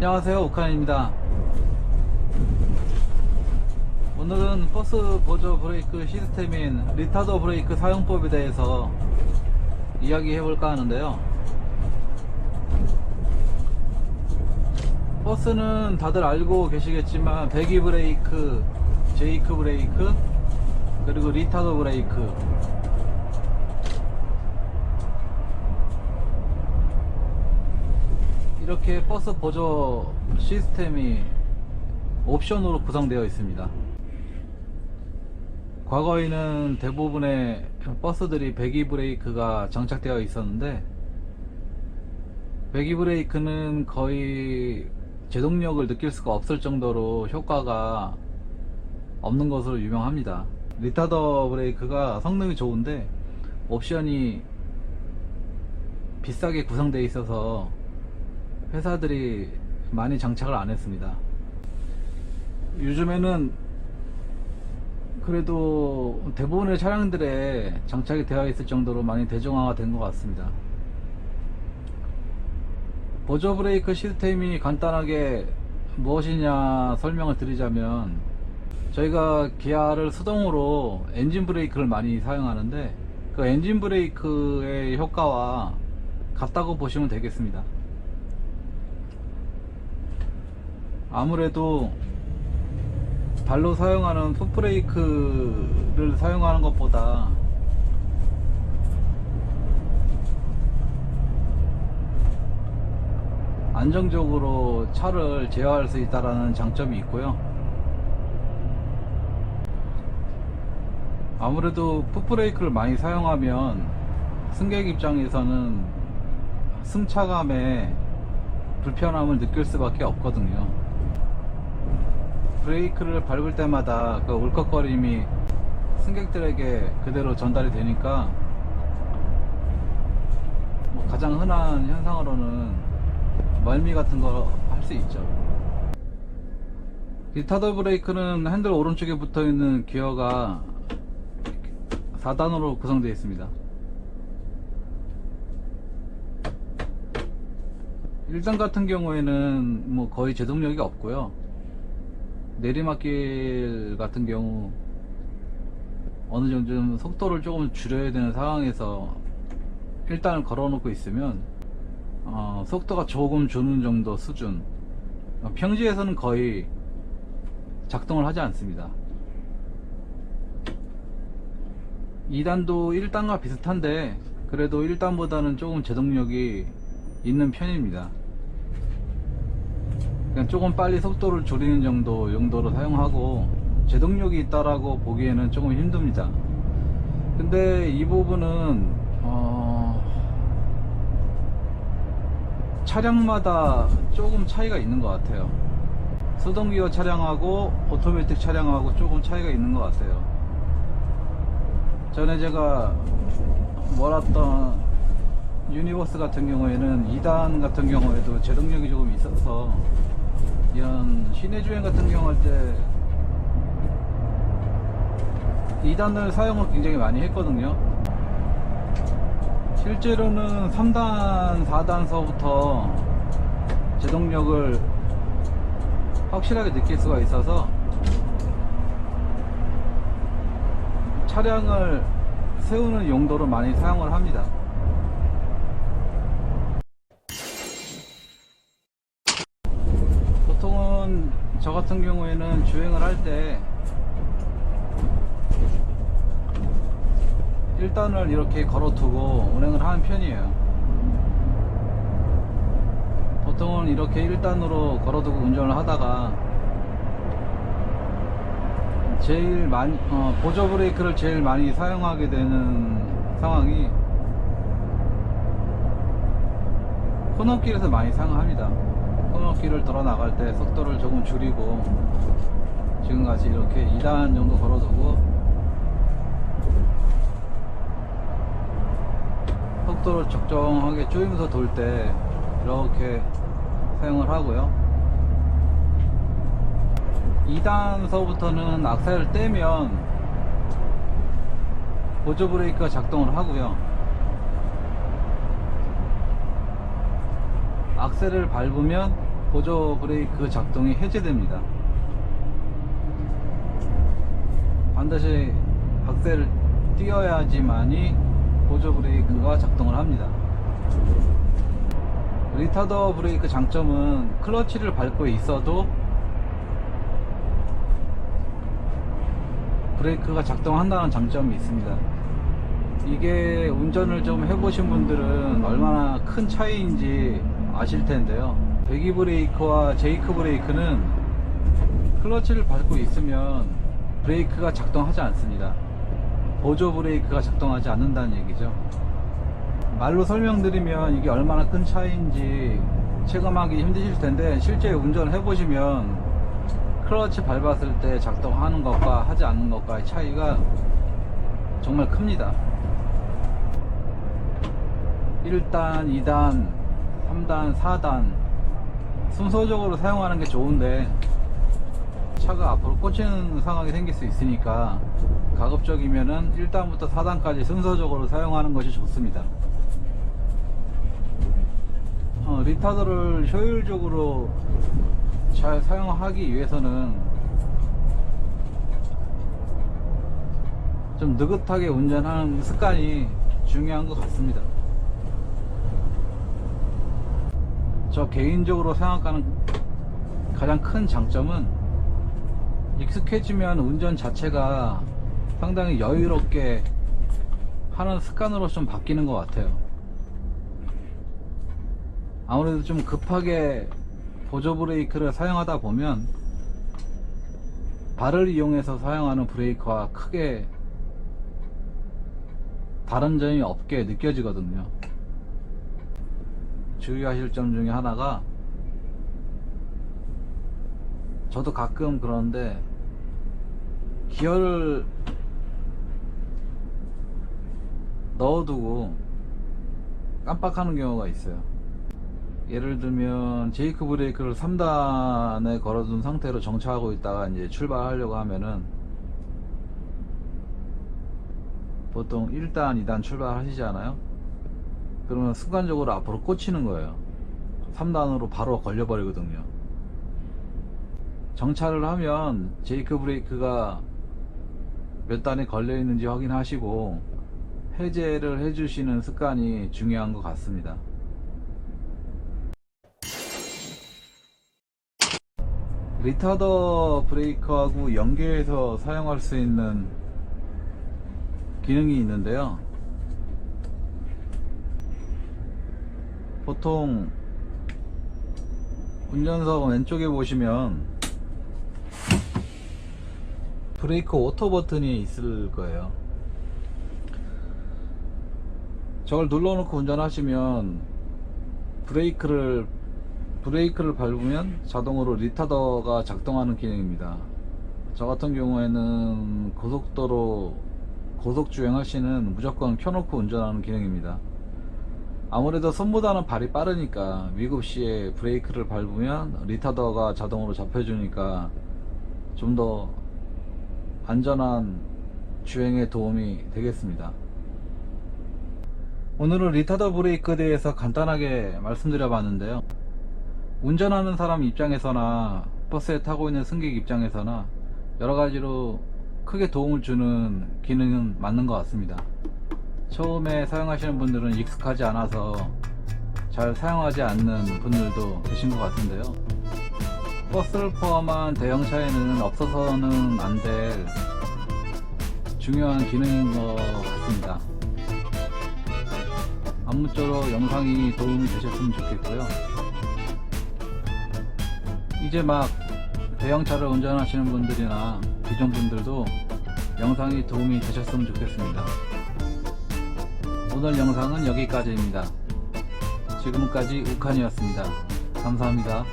안녕하세요, 오칸입니다. 오늘은 버스 보조 브레이크 시스템인 리타더 브레이크 사용법에 대해서 이야기해 볼까 하는데요. 버스는 다들 알고 계시겠지만 배기 브레이크, 제이크 브레이크, 그리고 리타더 브레이크, 이렇게 버스 보조 시스템이 옵션으로 구성되어 있습니다. 과거에는 대부분의 버스들이 배기 브레이크가 장착되어 있었는데, 배기 브레이크는 거의 제동력을 느낄 수가 없을 정도로 효과가 없는 것으로 유명합니다. 리타더 브레이크가 성능이 좋은데 옵션이 비싸게 구성되어 있어서 회사들이 많이 장착을 안 했습니다. 요즘에는 그래도 대부분의 차량들에 장착이 되어 있을 정도로 많이 대중화가 된 것 같습니다. 보조 브레이크 시스템이 간단하게 무엇이냐 설명을 드리자면, 저희가 기아를 수동으로 엔진 브레이크를 많이 사용하는데 그 엔진 브레이크의 효과와 같다고 보시면 되겠습니다. 아무래도 발로 사용하는 풋브레이크를 사용하는 것보다 안정적으로 차를 제어할 수 있다는 장점이 있고요. 아무래도 풋브레이크를 많이 사용하면 승객 입장에서는 승차감에 불편함을 느낄 수밖에 없거든요. 브레이크를 밟을 때마다 그 울컥거림이 승객들에게 그대로 전달이 되니까, 가장 흔한 현상으로는 멀미 같은 거 할 수 있죠. 리타더 브레이크는 핸들 오른쪽에 붙어 있는 기어가 4단으로 구성되어 있습니다. 1단 같은 경우에는 거의 제동력이 없고요. 내리막길 같은 경우 어느 정도 좀 속도를 조금 줄여야 되는 상황에서 1단을 걸어 놓고 있으면 속도가 조금 주는 정도 수준, 평지에서는 거의 작동을 하지 않습니다. 2단도 1단과 비슷한데 그래도 1단보다는 조금 제동력이 있는 편입니다. 그냥 조금 빨리 속도를 줄이는 용도로 사용하고 제동력이 있다라고 보기에는 조금 힘듭니다. 근데 이 부분은 차량마다 조금 차이가 있는 것 같아요. 수동기어 차량하고 오토매틱 차량하고 조금 차이가 있는 것 같아요. 전에 제가 몰았던 유니버스 같은 경우에는 2단 같은 경우에도 제동력이 조금 있어서 이런 시내 주행 같은 경우 할 때 2단을 사용을 굉장히 많이 했거든요. 실제로는 3단, 4단서부터 제동력을 확실하게 느낄 수가 있어서 차량을 세우는 용도로 많이 사용을 합니다. 보통은 저 같은 경우에는 주행을 할 때 1단을 이렇게 걸어두고 운행을 하는 편이에요. 보통은 이렇게 1단으로 걸어두고 운전을 하다가 제일 많이 보조 브레이크를 제일 많이 사용하게 되는 상황이 코너길에서 많이 사용합니다. 코너길을 돌아 나갈 때 속도를 조금 줄이고 지금같이 이렇게 2단 정도 걸어두고 속도를 적정하게 줄이면서 돌 때 이렇게 사용을 하고요. 2단서부터는 악셀을 떼면 보조 브레이크가 작동을 하고요. 악셀을 밟으면 보조 브레이크 작동이 해제됩니다. 반드시 악셀을 띄어야지만이 보조 브레이크가 작동을 합니다. 리타더 브레이크 장점은 클러치를 밟고 있어도 브레이크가 작동한다는 장점이 있습니다. 이게 운전을 좀 해보신 분들은 얼마나 큰 차이인지 아실 텐데요. 배기 브레이크와 제이크 브레이크는 클러치를 밟고 있으면 브레이크가 작동하지 않습니다. 보조 브레이크가 작동하지 않는다는 얘기죠. 말로 설명드리면 이게 얼마나 큰 차이인지 체감하기 힘드실 텐데, 실제 운전을 해보시면 클러치 밟았을 때 작동하는 것과 하지 않는 것과의 차이가 정말 큽니다. 1단, 2단, 3단, 4단 순서적으로 사용하는 게 좋은데 차가 앞으로 꽂히는 상황이 생길 수 있으니까 가급적이면은 1단부터 4단까지 순서적으로 사용하는 것이 좋습니다. 리타더를 효율적으로 잘 사용하기 위해서는 좀 느긋하게 운전하는 습관이 중요한 것 같습니다. 저 개인적으로 생각하는 가장 큰 장점은 익숙해지면 운전 자체가 상당히 여유롭게 하는 습관으로 좀 바뀌는 것 같아요. 아무래도 좀 급하게 보조 브레이크를 사용하다 보면 발을 이용해서 사용하는 브레이크와 크게 다른 점이 없게 느껴지거든요. 주의하실 점 중에 하나가, 저도 가끔 그러는데 기어를 넣어두고 깜빡하는 경우가 있어요. 예를 들면 제이크 브레이크를 3단에 걸어둔 상태로 정차하고 있다가 이제 출발하려고 하면은 보통 1단, 2단 출발하시잖아요. 그러면 순간적으로 앞으로 꽂히는 거예요. 3단으로 바로 걸려버리거든요. 정차를 하면 제이크 브레이크가 몇 단에 걸려 있는지 확인하시고 해제를 해주시는 습관이 중요한 것 같습니다. 리타더 브레이크하고 연계해서 사용할 수 있는 기능이 있는데요. 보통 운전석 왼쪽에 보시면 브레이크 오토 버튼이 있을 거예요. 저걸 눌러놓고 운전하시면 브레이크를 밟으면 자동으로 리타더가 작동하는 기능입니다. 저 같은 경우에는 고속도로 고속주행 하시는 무조건 켜놓고 운전하는 기능입니다. 아무래도 손보다는 발이 빠르니까 위급시에 브레이크를 밟으면 리타더가 자동으로 잡혀주니까 좀 더 안전한 주행에 도움이 되겠습니다. 오늘은 리타더 브레이크에 대해서 간단하게 말씀드려 봤는데요. 운전하는 사람 입장에서나 버스에 타고 있는 승객 입장에서나 여러가지로 크게 도움을 주는 기능은 맞는 것 같습니다. 처음에 사용하시는 분들은 익숙하지 않아서 잘 사용하지 않는 분들도 계신 것 같은데요. 버스를 포함한 대형차에는 없어서는 안 될 중요한 기능인 것 같습니다. 아무쪼록 영상이 도움이 되셨으면 좋겠고요. 이제 막 대형차를 운전하시는 분들이나 기존 분들도 영상이 도움이 되셨으면 좋겠습니다. 오늘 영상은 여기까지입니다. 지금까지 우칸이었습니다. 감사합니다.